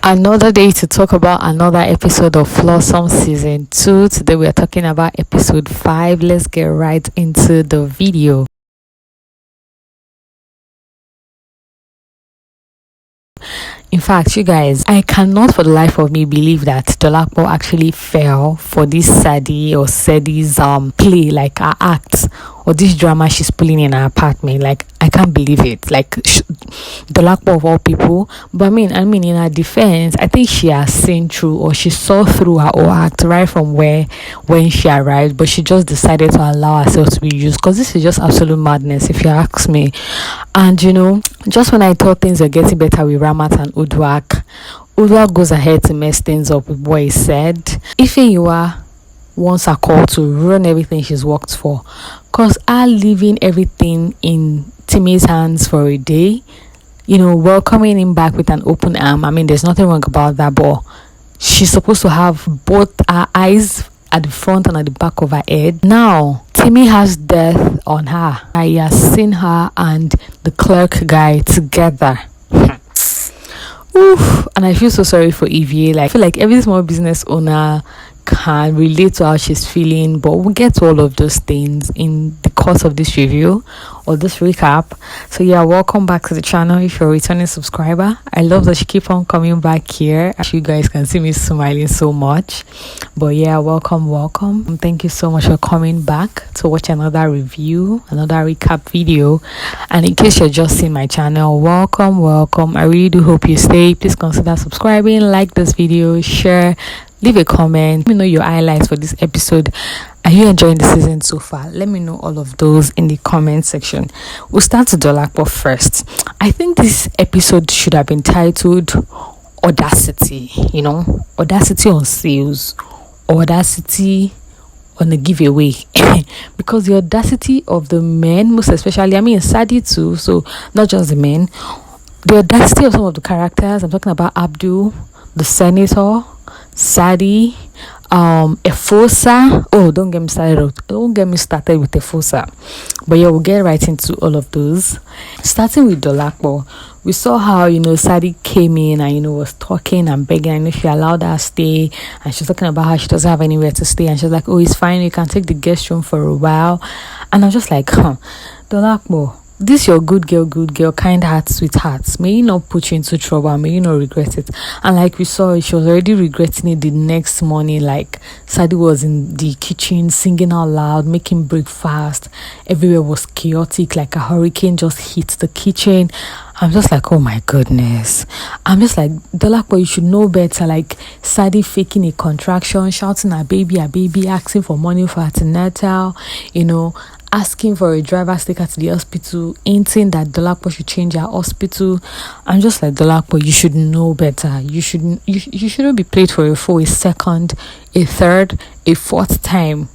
Another day to talk about another episode of Flawsome season 2. Today we are talking about episode 5. Let's get right into the video. In fact, you guys, I cannot for the life of me believe that Dolapo actually fell for this Sadie or Sadie's play, like her act or this drama she's pulling in her apartment. Like, I can't believe it. Like, Dolapo of all people. But I mean, in her defense, I think she has seen through or she saw through her whole act right from when she arrived, but she just decided to allow herself to be used, because this is just absolute madness if you ask me. And just when I thought things were getting better with Ramat and Udwa goes ahead to mess things up with what he said. Ifeyinwa wants her call to ruin everything she's worked for, because her leaving everything in Timi's hands for a day, welcoming him back with an open arm. I mean, there's nothing wrong about that, but she's supposed to have both her eyes at the front and at the back of her head. Now Timi has death on her. I have seen her and the clerk guy together. Oof. And I feel so sorry for Ivie. Like, I feel like every small business owner can relate to how she's feeling, but we'll get to all of those things in the course of this review or this recap. So yeah, welcome back to the channel if you're a returning subscriber. I love that you keep on coming back here. You guys can see me smiling so much. But yeah, welcome. Thank you so much for coming back to watch another review, another recap video. And in case you're just seeing my channel, welcome. I really do hope you stay. Please consider subscribing, like this video, share, leave a comment. Let me know your highlights for this episode. Are you enjoying the season so far? Let me know all of those in the comment section. We'll start to Dolapo first. I think this episode should have been titled Audacity. Audacity on sales, Audacity on a giveaway. Because the audacity of the men, most especially, Sadie too, so not just the men, the audacity of some of the characters. I'm talking about Abdul, the senator, Sadie, Efosa. Oh, don't get me started with Efosa. But yeah, we'll get right into all of those. Starting with Dolapo, we saw how Sadie came in and was talking and begging. I know she allowed her to stay, and she's talking about how she doesn't have anywhere to stay, and she's like, oh, it's fine, you can take the guest room for a while. And I'm just like, Dolapo, this your good girl, kind heart, sweetheart. May you not put you into trouble, and may you not regret it. And like we saw, she was already regretting it the next morning. Like, Sadie was in the kitchen singing out loud, making breakfast. Everywhere was chaotic, like a hurricane just hit the kitchen. I'm just like, oh my goodness. I'm just like, Dolapo, you should know better. Like, Sadie faking a contraction, shouting her baby, asking for money for antenatal, asking for a driver's ticket to the hospital, hinting that Dolapo should change her hospital. I'm just like, Dolapo, you should know better. You shouldn't be played for a second, a third, a fourth time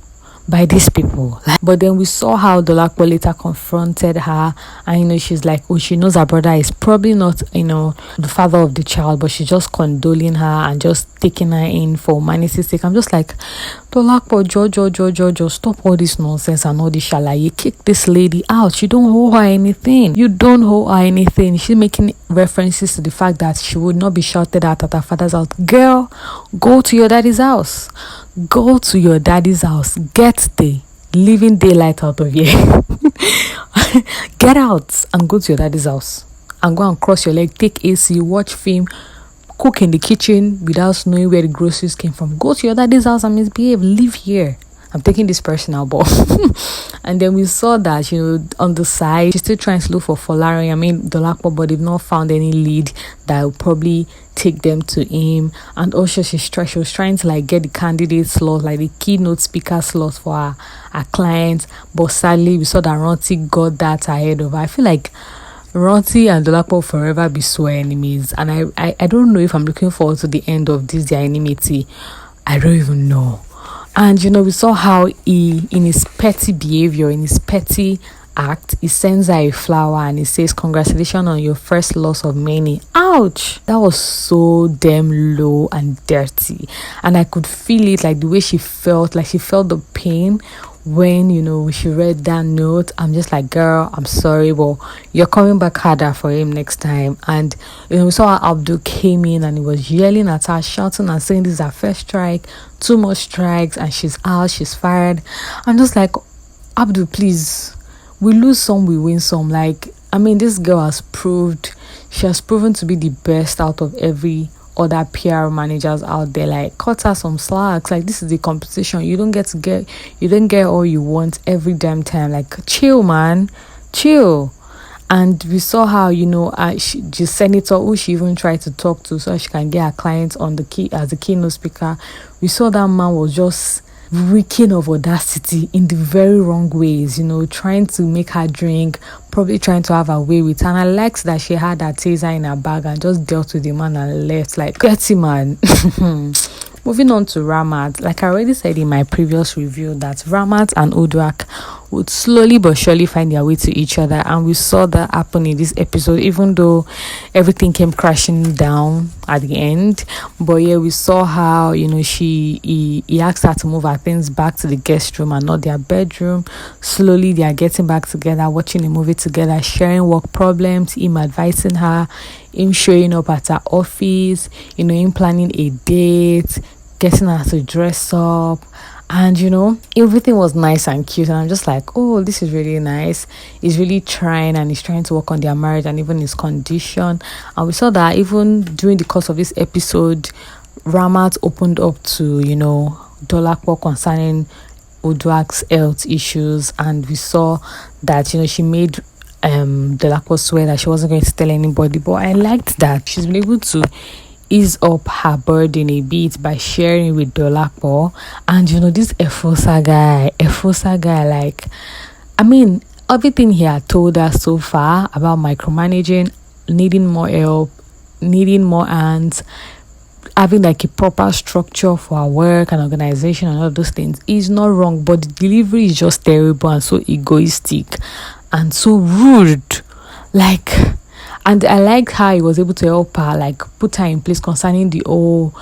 by these people. But then we saw how Dolapo later confronted her, and she's like, oh, she knows her brother is probably not the father of the child, but she's just condoling her and just taking her in for humanity's sake. I'm just like, Dolapo, Jojo, stop all this nonsense and all this shalaye. Kick this lady out. You don't owe her anything. She's making references to the fact that she would not be shouted at her father's house. Girl, go to your daddy's house. Get the living daylight out of here. Get out and go to your daddy's house and go and cross your leg, take AC, watch film, cook in the kitchen without knowing where the groceries came from. Go to your daddy's house and misbehave. Live here. I'm taking this personal, but and then we saw that on the side she's still trying to look for Folari. Dolapo, but they've not found any lead that will probably take them to him. And also she was trying to get the candidate slot, like the keynote speaker slot for her clients, but sadly we saw that Ronti got that ahead of her. I feel like Ronti and Dolapo forever be sore enemies, and I don't know if I'm looking forward to the end of their enmity. I don't even know. And we saw how he, in his petty behavior, in his petty act, he sends her a flower and he says, congratulations on your first loss of many. Ouch! That was so damn low and dirty. And I could feel it, like the way she felt the pain when she read that note, I'm just like, girl, I'm sorry, but you're coming back harder for him next time. And we saw how Abdul came in and he was yelling at her, shouting and saying this is her first strike, 2 more strikes, and she's out, she's fired. I'm just like, Abdul, please, we lose some, we win some. Like, this girl she has proven to be the best out of every other PR managers out there. Like, cut her some slacks. Like, this is the competition. You don't get all you want every damn time. Like, chill, man, chill. And we saw how the senator who she even tried to talk to so she can get her clients on as the keynote speaker. We saw that man was just reeking of audacity in the very wrong ways, trying to make her drink, probably trying to have her way with her. And I liked that she had that taser in her bag and just dealt with the man and left. Like, dirty man. Moving on to Ramat. Like I already said in my previous review, that Ramat and Uduak would slowly but surely find their way to each other, and we saw that happen in this episode, even though everything came crashing down at the end. But yeah, we saw how he asked her to move her things back to the guest room and not their bedroom. Slowly they are getting back together, watching a movie together, sharing work problems, him advising her, him showing up at her office, him planning a date, getting her to dress up. And everything was nice and cute, and I'm just like, oh, this is really nice. He's really trying, and he's trying to work on their marriage and even his condition. And we saw that even during the course of this episode, Ramat opened up to Dolapo concerning Uduak's health issues, and we saw that she made Dolapo swear that she wasn't going to tell anybody. But I liked that she's been able to ease up her burden a bit by sharing with Dolapo. And this Efosa guy, like, everything he had told us so far about micromanaging, needing more help, needing more hands, having like a proper structure for our work and organization and all those things is not wrong, but the delivery is just terrible and so egoistic and so rude. Like, and I liked how he was able to help her, like put her in place concerning the whole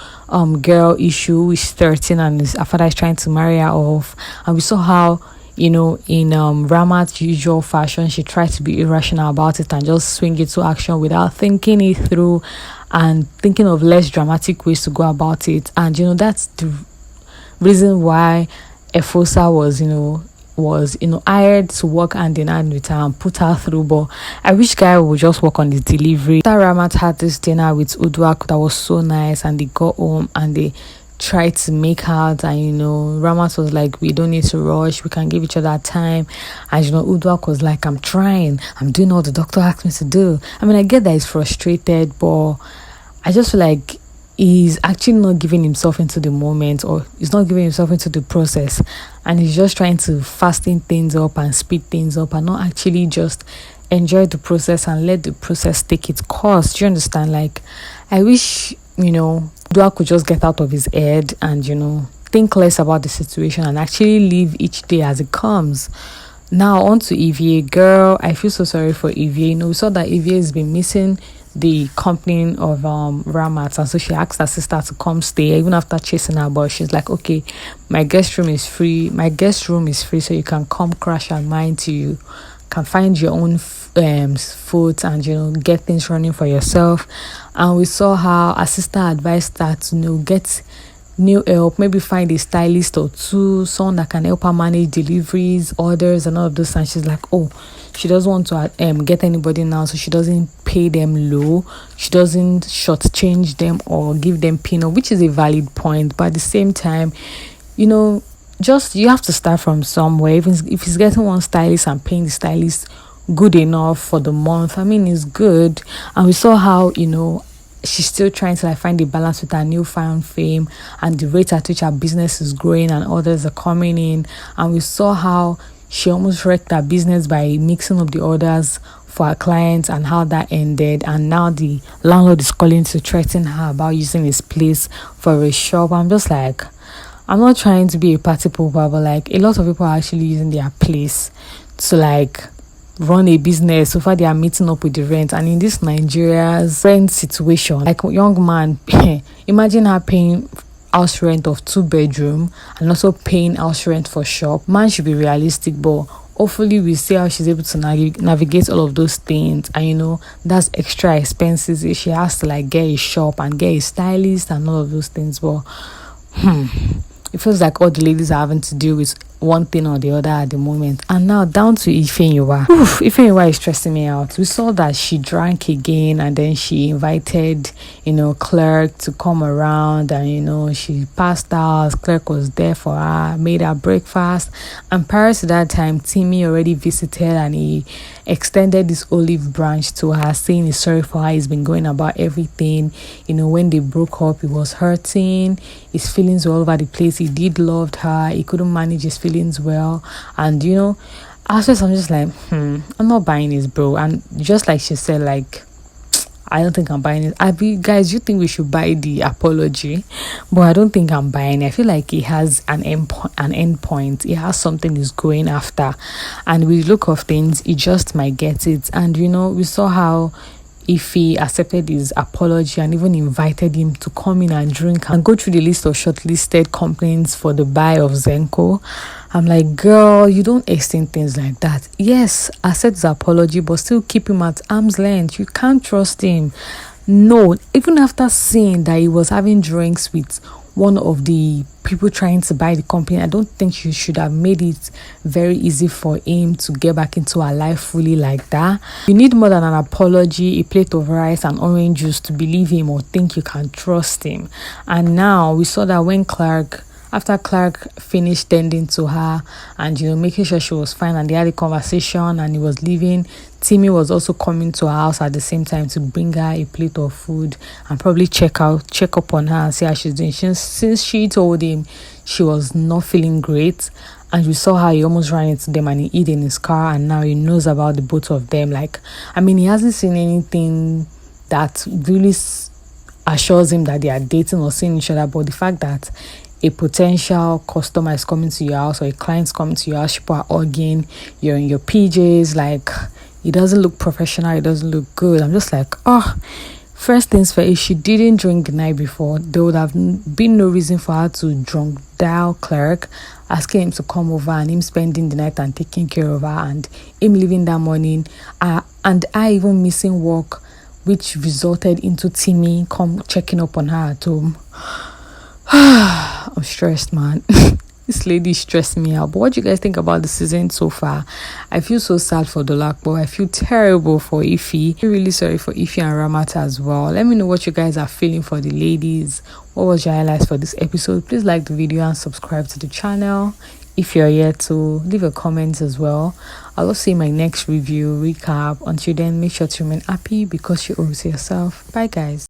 girl issue, which is 13 and her father is trying to marry her off. And we saw how in Ramat's usual fashion, she tried to be irrational about it and just swing it to action without thinking it through and thinking of less dramatic ways to go about it. And that's the reason why Efosa was hired to work hand in hand with her and put her through. But I wish guy would just work on the delivery. After Ramat had this dinner with Uduak that was so nice, and they got home and they tried to make out, and Ramat was like, we don't need to rush, we can give each other time. And Uduak was like, I'm trying, I'm doing all the doctor asked me to do. I get that he's frustrated, but I just feel like he's actually not giving himself into the moment, or he's not giving himself into the process, and he's just trying to fasten things up and speed things up and not actually just enjoy the process and let the process take its course. Do you understand? Like, I wish Dua could just get out of his head and think less about the situation and actually live each day as it comes. Now on to Ivie. Girl, I feel so sorry for Ivie. We saw that Ivie has been missing the company of Ramat, and so she asked her sister to come stay even after chasing her. But she's like, okay, my guest room is free, so you can come crash at mine till you can find your own food and get things running for yourself. And we saw how her sister advised her to get new help, maybe find a stylist or two, someone that can help her manage deliveries, orders and all of those. And she's like, oh, she doesn't want to get anybody now, so she doesn't pay them low, she doesn't shortchange them or give them peanut, which is a valid point. But at the same time, just you have to start from somewhere. Even if he's getting one stylist and paying the stylist good enough for the month, it's good. And we saw how she's still trying to find the balance with her newfound fame and the rate at which her business is growing and others are coming in. And we saw how she almost wrecked her business by mixing up the orders for her clients and how that ended. And now the landlord is calling to threaten her about using his place for a shop. I'm just like, I'm not trying to be a party pooper, but a lot of people are actually using their place to run a business. So far they are meeting up with the rent, and in this Nigeria's rent situation, young man, imagine her paying house rent of 2 bedroom and also paying house rent for shop. Man should be realistic, but hopefully we see how she's able to navigate all of those things. And that's extra expenses if she has to like get a shop and get a stylist and all of those things. But it feels like all the ladies are having to deal with one thing or the other at the moment. And now down to Ifeyinwa. Ifeyinwa is stressing me out. We saw that she drank again, and then she invited Clerk to come around, and she passed out. Clerk was there for her, made her breakfast, and prior to that time Timi already visited, and he extended this olive branch to her, saying he's sorry for her. He's been going about everything. When they broke up, he was hurting, his feelings were all over the place. He did loved her, he couldn't manage his feelings well. And at first I'm just like, I'm not buying this, bro. And just like she said, like, I don't think I'm buying it. Guys, you think we should buy the apology? But I don't think I'm buying it. I feel like it has an end point. It has something it's going after, and with the look of things, it just might get it. And we saw how Ify accepted his apology and even invited him to come in and drink and go through the list of shortlisted complaints for the buy of Zenko. I'm like, girl, you don't extend things like that. Yes, accept his apology, but still keep him at arm's length. You can't trust him. No, even after seeing that he was having drinks with one of the people trying to buy the company, I don't think you should have made it very easy for him to get back into her life fully like that. You need more than an apology, a plate of rice and orange juice to believe him or think you can trust him. And now we saw that when after Clark finished tending to her and making sure she was fine, and they had a conversation and he was leaving, Timi was also coming to her house at the same time to bring her a plate of food and probably check up on her and see how she's doing. Since she told him she was not feeling great, and we saw how he almost ran into them and he hid in his car, and now he knows about the both of them. Like, he hasn't seen anything that really assures him that they are dating or seeing each other, but the fact that a potential customer is coming to your house or a client's coming to your house, people are arguing, you're in your PJs, like, it doesn't look professional, it doesn't look good. I'm just like, first things first, if she didn't drink the night before, there would have been no reason for her to drunk dial Clerk, asking him to come over, and him spending the night and taking care of her, and him leaving that morning, and I even missing work, which resulted into Timi come checking up on her at home. I'm stressed, man. This lady is stressing me out. But what do you guys think about the season so far? I feel so sad for Dolapo. I feel terrible for Ivie. I'm really sorry for Ivie and Ramat as well. Let me know what you guys are feeling for the ladies. What was your highlights for this episode? Please like the video and subscribe to the channel. If you're here to leave a comment as well. I'll also see my next review recap. Until then, make sure to remain happy because you owe it to yourself. Bye, guys.